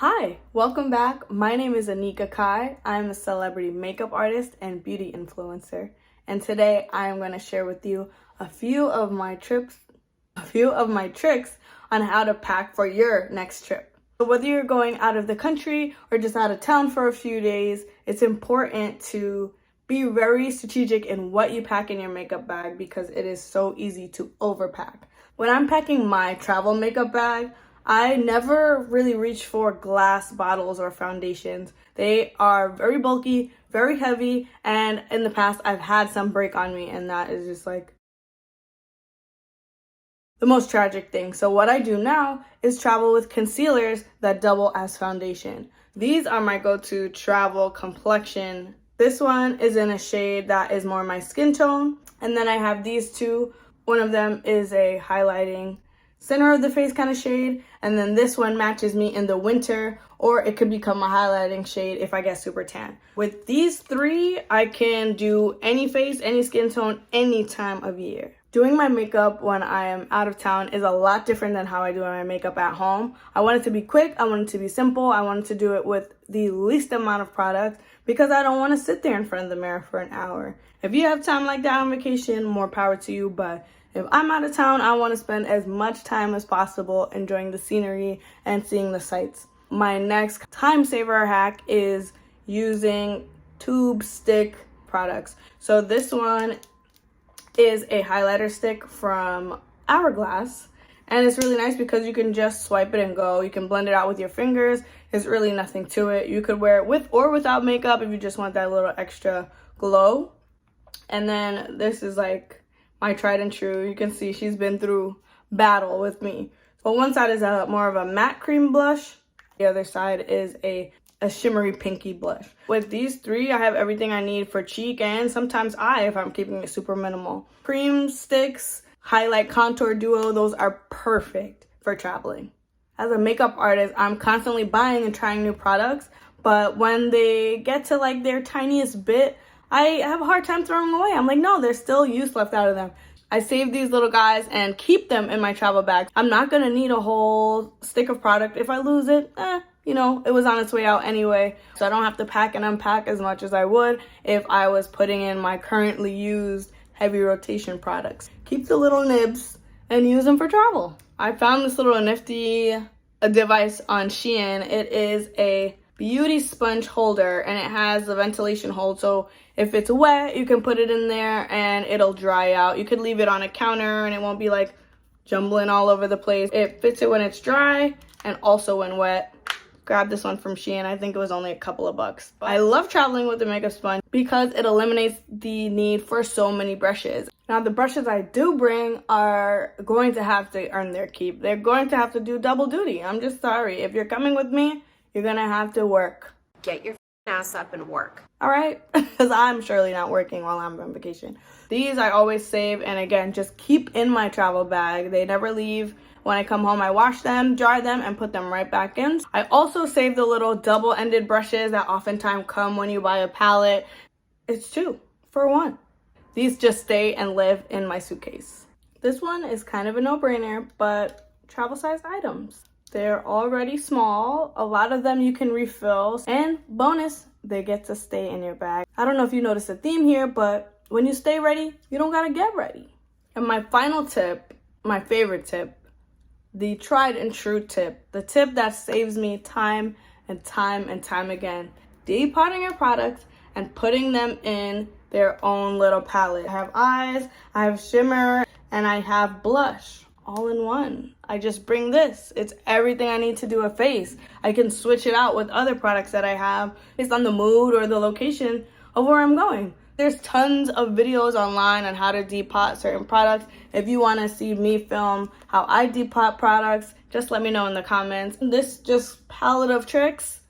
Hi, welcome back. My name is Anika Kai. I'm a celebrity makeup artist and beauty influencer. And today I am going to share with you a few of my tricks on how to pack for your next trip. So whether you're going out of the country or just out of town for a few days, it's important to be very strategic in what you pack in your makeup bag because it is so easy to overpack. When I'm packing my travel makeup bag, I never really reach for glass bottles or foundations. They are very bulky, very heavy, and in the past I've had some break on me, and that is just like the most tragic thing. So what I do now is travel with concealers that double as foundation. These are my go-to travel complexion. This one is in a shade that is more my skin tone, and then I have these two. One of them is a highlighting center of the face kind of shade, and then this one matches me in the winter, or it could become a highlighting shade if I get super tan. With these three, I can do any face, any skin tone, any time of year. Doing my makeup when I am out of town is a lot different than how I do my makeup at home. I want it to be quick, I want it to be simple, I want to do it with the least amount of product because I don't want to sit there in front of the mirror for an hour. If you have time like that on vacation, more power to you, but if I'm out of town, I want to spend as much time as possible enjoying the scenery and seeing the sights. My next time saver hack is using tube stick products. So this one is a highlighter stick from Hourglass, and it's really nice because you can just swipe it and go. You can blend it out with your fingers. There's really nothing to it. You could wear it with or without makeup if you just want that little extra glow. And then this is like my tried and true. You can see she's been through battle with me. So one side is more of a matte cream blush. The other side is a shimmery pinky blush. With these three, I have everything I need for cheek and sometimes eye if I'm keeping it super minimal. Cream sticks, highlight contour duo, those are perfect for traveling. As a makeup artist, I'm constantly buying and trying new products, but when they get to like their tiniest bit, I have a hard time throwing them away. I'm like, no, there's still use left out of them. I save these little guys and keep them in my travel bag. I'm not gonna need a whole stick of product. If I lose it, it was on its way out anyway. So I don't have to pack and unpack as much as I would if I was putting in my currently used heavy rotation products. Keep the little nibs and use them for travel. I found this little nifty device on Shein. It is a beauty sponge holder and it has the ventilation hole, so if it's wet you can put it in there and it'll dry out. You could leave it on a counter and it won't be like jumbling all over the place. It fits it when it's dry and also when wet. Grab this one from Shein. I think it was only a couple of bucks. But I love traveling with the makeup sponge because it eliminates the need for so many brushes. Now the brushes I do bring are going to have to earn their keep. They're going to have to do double duty. I'm just sorry. If you're coming with me, you're gonna have to work. Get your ass up and work. All right? Because I'm surely not working while I'm on vacation. These I always save and again, just keep in my travel bag. They never leave. When I come home, I wash them, dry them, and put them right back in. I also save the little double-ended brushes that oftentimes come when you buy a palette. It's 2 for 1. These just stay and live in my suitcase. This one is kind of a no-brainer, but travel-sized items. They're already small. A lot of them you can refill. And bonus, they get to stay in your bag. I don't know if you notice a theme here, but when you stay ready, you don't gotta get ready. And my final tip, my favorite tip, the tried and true tip, the tip that saves me time and time and time again, depotting your products and putting them in their own little palette. I have eyes, I have shimmer, and I have blush. All in one. I just bring this. It's everything I need to do a face. I can switch it out with other products that I have based on the mood or the location of where I'm going. There's tons of videos online on how to depot certain products. If you want to see me film how I depot products, just let me know in the comments. This just palette of tricks,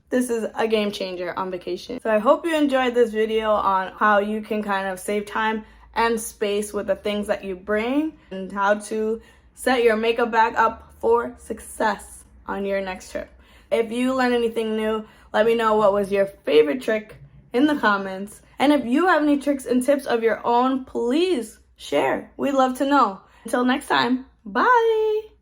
this is a game changer on vacation. So I hope you enjoyed this video on how you can kind of save time and space with the things that you bring and how to set your makeup bag up for success on your next trip. If you learned anything new, let me know what was your favorite trick in the comments. And if you have any tricks and tips of your own, please share. We'd love to know. Until next time, bye!